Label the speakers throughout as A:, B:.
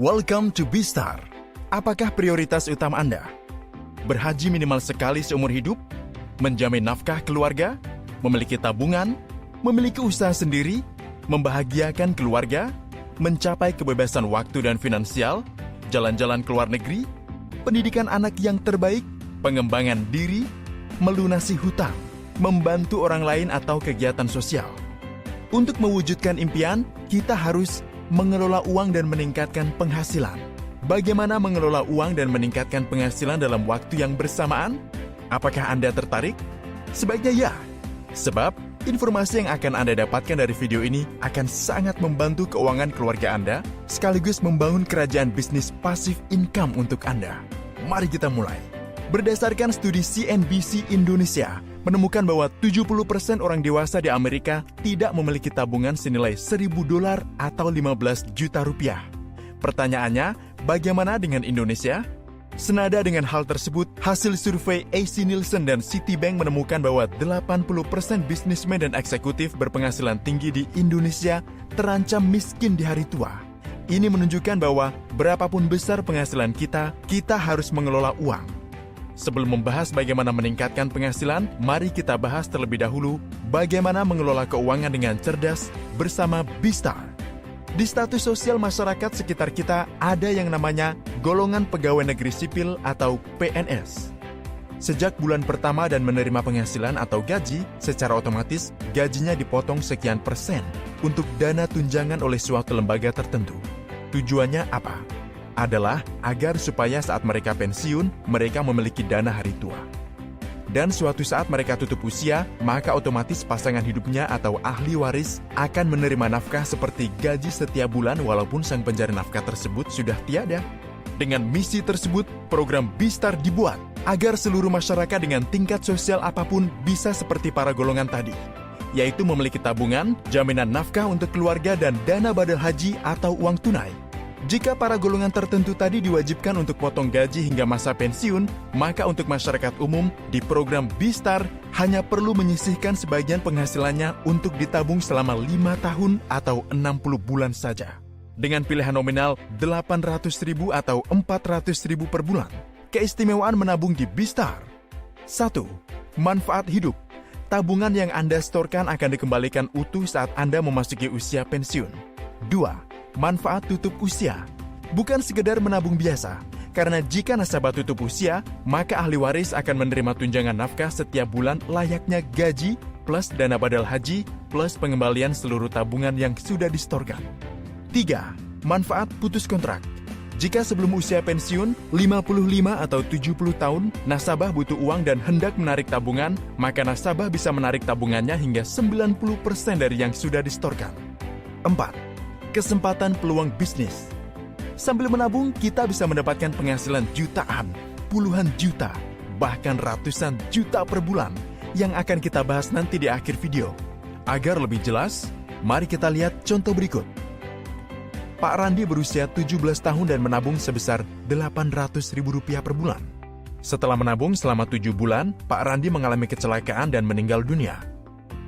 A: Welcome to Bistar. Apakah prioritas utama Anda? Berhaji minimal sekali seumur hidup? Menjamin nafkah keluarga? Memiliki tabungan? Memiliki usaha sendiri? Membahagiakan keluarga? Mencapai kebebasan waktu dan finansial? Jalan-jalan ke luar negeri? Pendidikan anak yang terbaik? Pengembangan diri? Melunasi hutang? Membantu orang lain atau kegiatan sosial? Untuk mewujudkan impian, kita harus mengelola uang dan meningkatkan penghasilan. Bagaimana mengelola uang dan meningkatkan penghasilan dalam waktu yang bersamaan? Apakah Anda tertarik? Sebaiknya ya. Sebab, informasi yang akan Anda dapatkan dari video ini akan sangat membantu keuangan keluarga Anda, sekaligus membangun kerajaan bisnis pasif income untuk Anda. Mari kita mulai. Berdasarkan studi CNBC Indonesia, menemukan bahwa 70% orang dewasa di Amerika tidak memiliki tabungan senilai $1.000 atau 15 juta rupiah. Pertanyaannya, bagaimana dengan Indonesia? Senada dengan hal tersebut, hasil survei AC Nielsen dan Citibank menemukan bahwa 80% bisnismen dan eksekutif berpenghasilan tinggi di Indonesia terancam miskin di hari tua. Ini menunjukkan bahwa berapapun besar penghasilan kita harus mengelola uang. Sebelum membahas bagaimana meningkatkan penghasilan, mari kita bahas terlebih dahulu bagaimana mengelola keuangan dengan cerdas bersama Bistar. Di status sosial masyarakat sekitar kita ada yang namanya golongan pegawai negeri sipil atau PNS. Sejak bulan pertama dan menerima penghasilan atau gaji, secara otomatis gajinya dipotong sekian persen untuk dana tunjangan oleh suatu lembaga tertentu. Tujuannya apa? Adalah agar supaya saat mereka pensiun, mereka memiliki dana hari tua. Dan suatu saat mereka tutup usia, maka otomatis pasangan hidupnya atau ahli waris akan menerima nafkah seperti gaji setiap bulan walaupun sang pencari nafkah tersebut sudah tiada. Dengan misi tersebut, program Bistar dibuat agar seluruh masyarakat dengan tingkat sosial apapun bisa seperti para golongan tadi, yaitu memiliki tabungan, jaminan nafkah untuk keluarga dan dana badal haji atau uang tunai. Jika para golongan tertentu tadi diwajibkan untuk potong gaji hingga masa pensiun, maka untuk masyarakat umum di program Bistar hanya perlu menyisihkan sebagian penghasilannya untuk ditabung selama 5 tahun atau 60 bulan saja. Dengan pilihan nominal 800.000 atau 400.000 per bulan. Keistimewaan menabung di Bistar. 1. Manfaat hidup. Tabungan yang Anda setorkan akan dikembalikan utuh saat Anda memasuki usia pensiun. 2. Manfaat tutup usia. Bukan sekedar menabung biasa, karena jika nasabah tutup usia, maka ahli waris akan menerima tunjangan nafkah setiap bulan layaknya gaji plus dana badal haji plus pengembalian seluruh tabungan yang sudah disetorkan. 3. Manfaat putus kontrak. Jika sebelum usia pensiun, 55 atau 70 tahun, nasabah butuh uang dan hendak menarik tabungan, maka nasabah bisa menarik tabungannya hingga 90% dari yang sudah disetorkan. 4. Kesempatan peluang bisnis. Sambil menabung, kita bisa mendapatkan penghasilan jutaan, puluhan juta, bahkan ratusan juta per bulan yang akan kita bahas nanti di akhir video. Agar lebih jelas, mari kita lihat contoh berikut. Pak Randi berusia 17 tahun dan menabung sebesar Rp800.000 per bulan. Setelah menabung selama 7 bulan, Pak Randi mengalami kecelakaan dan meninggal dunia.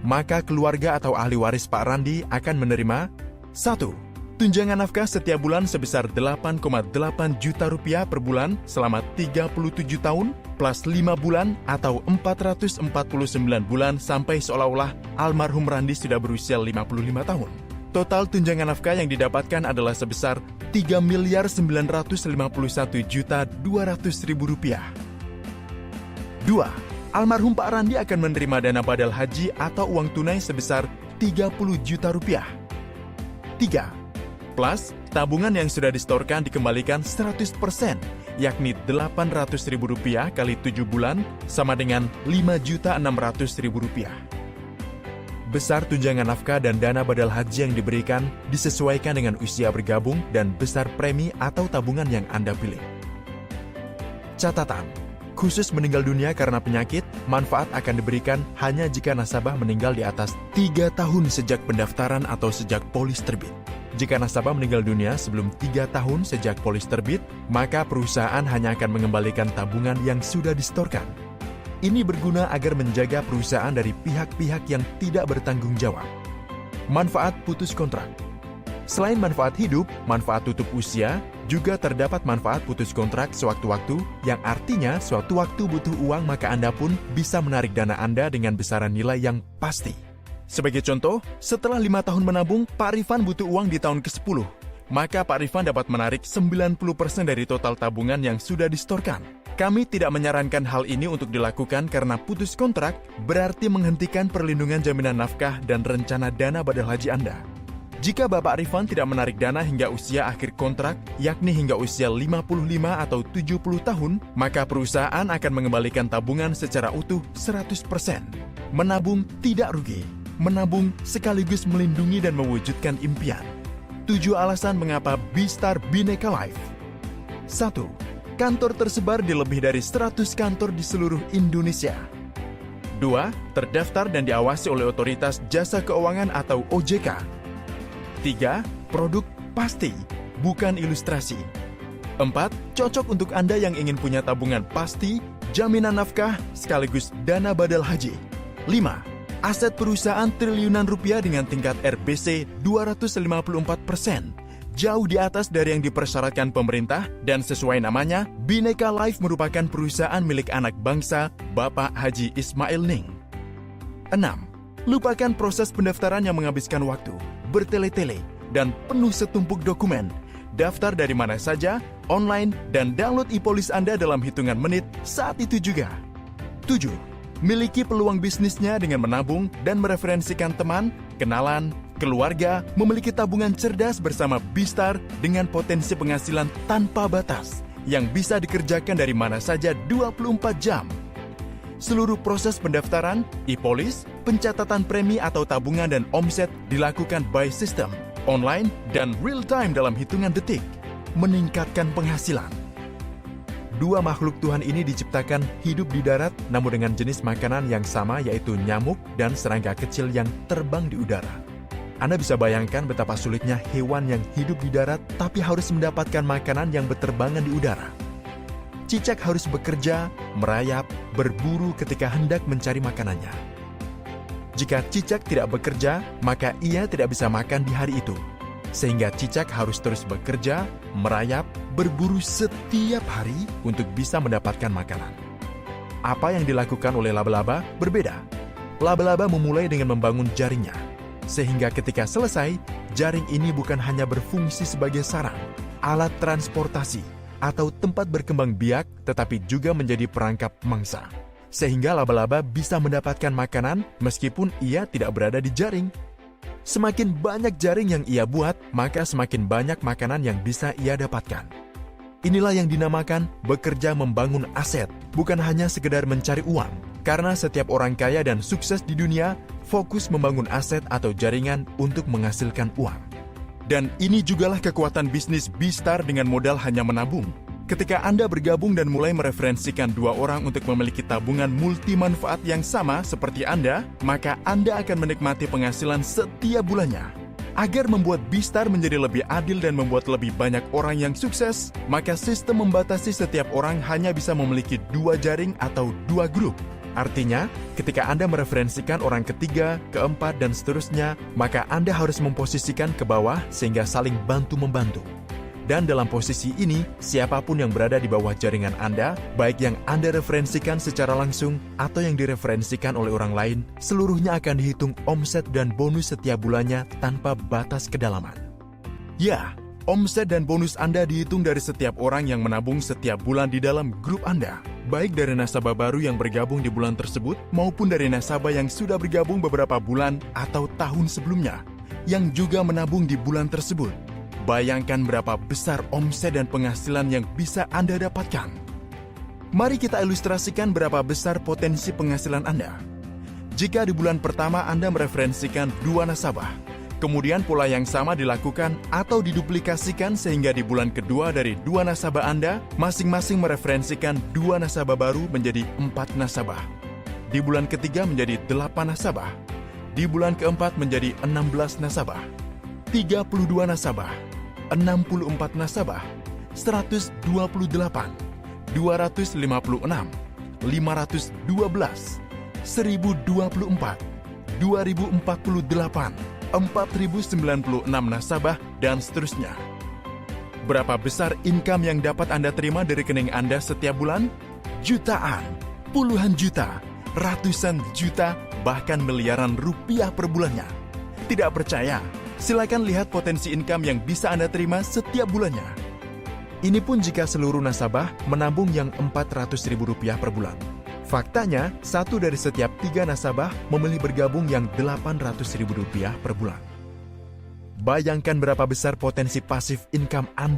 A: Maka keluarga atau ahli waris Pak Randi akan menerima 1. Tunjangan nafkah setiap bulan sebesar Rp8,8 juta per bulan selama 37 tahun plus 5 bulan atau 449 bulan sampai seolah-olah almarhum Randi sudah berusia 55 tahun. Total tunjangan nafkah yang didapatkan adalah sebesar Rp3.951.200.000. 2. Almarhum Pak Randi akan menerima dana badal haji atau uang tunai sebesar Rp30 juta. 3. Plus, tabungan yang sudah disetorkan dikembalikan 100%, yakni Rp800.000 kali 7 bulan sama dengan Rp5.600.000. Besar tunjangan nafkah dan dana badal haji yang diberikan disesuaikan dengan usia bergabung dan besar premi atau tabungan yang Anda pilih. Catatan, khusus meninggal dunia karena penyakit, manfaat akan diberikan hanya jika nasabah meninggal di atas 3 tahun sejak pendaftaran atau sejak polis terbit. Jika nasabah meninggal dunia sebelum 3 tahun sejak polis terbit, maka perusahaan hanya akan mengembalikan tabungan yang sudah disetorkan. Ini berguna agar menjaga perusahaan dari pihak-pihak yang tidak bertanggung jawab. Manfaat putus kontrak. Selain manfaat hidup, manfaat tutup usia, juga terdapat manfaat putus kontrak sewaktu-waktu, yang artinya suatu waktu butuh uang maka Anda pun bisa menarik dana Anda dengan besaran nilai yang pasti. Sebagai contoh, setelah 5 tahun menabung, Pak Rifan butuh uang di tahun ke-10. Maka Pak Rifan dapat menarik 90% dari total tabungan yang sudah disetorkan. Kami tidak menyarankan hal ini untuk dilakukan karena putus kontrak berarti menghentikan perlindungan jaminan nafkah dan rencana dana badal haji Anda. Jika Bapak Rifan tidak menarik dana hingga usia akhir kontrak, yakni hingga usia 55 atau 70 tahun, maka perusahaan akan mengembalikan tabungan secara utuh 100%. Menabung tidak rugi. Menabung sekaligus melindungi dan mewujudkan impian. 7 alasan mengapa B-Star Bhinneka Life. 1. Kantor tersebar di lebih dari 100 kantor di seluruh Indonesia. 2. Terdaftar dan diawasi oleh Otoritas Jasa Keuangan atau OJK. 3. Produk pasti, bukan ilustrasi. 4. Cocok untuk Anda yang ingin punya tabungan pasti, jaminan nafkah, sekaligus dana badal haji. 5. Aset perusahaan triliunan rupiah dengan tingkat RBC 254%, jauh di atas dari yang dipersyaratkan pemerintah, dan sesuai namanya, Bhinneka Life merupakan perusahaan milik anak bangsa, Bapak Haji Ismail Ning. 6. Lupakan proses pendaftaran yang menghabiskan waktu, bertele-tele, dan penuh setumpuk dokumen. Daftar dari mana saja, online, dan download e-polis Anda dalam hitungan menit saat itu juga. 7. Miliki peluang bisnisnya dengan menabung dan mereferensikan teman, kenalan, keluarga, memiliki tabungan cerdas bersama B-Star dengan potensi penghasilan tanpa batas yang bisa dikerjakan dari mana saja 24 jam. Seluruh proses pendaftaran, e-polis, pencatatan premi atau tabungan dan omset dilakukan by system, online, dan real time dalam hitungan detik, meningkatkan penghasilan. 2 makhluk Tuhan ini diciptakan hidup di darat namun dengan jenis makanan yang sama yaitu nyamuk dan serangga kecil yang terbang di udara. Anda bisa bayangkan betapa sulitnya hewan yang hidup di darat tapi harus mendapatkan makanan yang berterbangan di udara. Cicak harus bekerja, merayap, berburu ketika hendak mencari makanannya. Jika cicak tidak bekerja, maka ia tidak bisa makan di hari itu. Sehingga cicak harus terus bekerja, merayap, berburu setiap hari untuk bisa mendapatkan makanan. Apa yang dilakukan oleh laba-laba berbeda. Laba-laba memulai dengan membangun jaringnya. Sehingga ketika selesai, jaring ini bukan hanya berfungsi sebagai sarang, alat transportasi, atau tempat berkembang biak, tetapi juga menjadi perangkap mangsa. Sehingga laba-laba bisa mendapatkan makanan meskipun ia tidak berada di jaring. Semakin banyak jaring yang ia buat, maka semakin banyak makanan yang bisa ia dapatkan. Inilah yang dinamakan bekerja membangun aset, bukan hanya sekedar mencari uang. Karena setiap orang kaya dan sukses di dunia fokus membangun aset atau jaringan untuk menghasilkan uang. Dan ini jugalah kekuatan bisnis B-Star dengan modal hanya menabung. Ketika Anda bergabung dan mulai mereferensikan 2 orang untuk memiliki tabungan multi manfaat yang sama seperti Anda, maka Anda akan menikmati penghasilan setiap bulannya. Agar membuat B-Star menjadi lebih adil dan membuat lebih banyak orang yang sukses, maka sistem membatasi setiap orang hanya bisa memiliki 2 jaring atau 2 grup. Artinya, ketika Anda mereferensikan orang ketiga, keempat, dan seterusnya, maka Anda harus memposisikan ke bawah sehingga saling bantu-membantu. Dan dalam posisi ini, siapapun yang berada di bawah jaringan Anda, baik yang Anda referensikan secara langsung atau yang direferensikan oleh orang lain, seluruhnya akan dihitung omset dan bonus setiap bulannya tanpa batas kedalaman. Ya, omset dan bonus Anda dihitung dari setiap orang yang menabung setiap bulan di dalam grup Anda. Baik dari nasabah baru yang bergabung di bulan tersebut, maupun dari nasabah yang sudah bergabung beberapa bulan atau tahun sebelumnya, yang juga menabung di bulan tersebut. Bayangkan berapa besar omset dan penghasilan yang bisa Anda dapatkan. Mari kita ilustrasikan berapa besar potensi penghasilan Anda. Jika di bulan pertama Anda mereferensikan 2 nasabah, kemudian pola yang sama dilakukan atau diduplikasikan sehingga di bulan kedua dari 2 nasabah Anda, masing-masing mereferensikan 2 nasabah baru menjadi 4 nasabah. Di bulan ketiga menjadi 8 nasabah. Di bulan keempat menjadi 16 nasabah. 32 nasabah. 64 nasabah. 128. 256. 512. 1024. 2048. 4.096 nasabah, dan seterusnya. Berapa besar income yang dapat Anda terima dari rekening Anda setiap bulan? Jutaan, puluhan juta, ratusan juta, bahkan miliaran rupiah per bulannya. Tidak percaya? Silakan lihat potensi income yang bisa Anda terima setiap bulannya. Ini pun jika seluruh nasabah menabung yang Rp400.000 per bulan. Faktanya, 1 dari setiap 3 nasabah memilih bergabung yang Rp800.000 per bulan. Bayangkan berapa besar potensi pasif income Anda.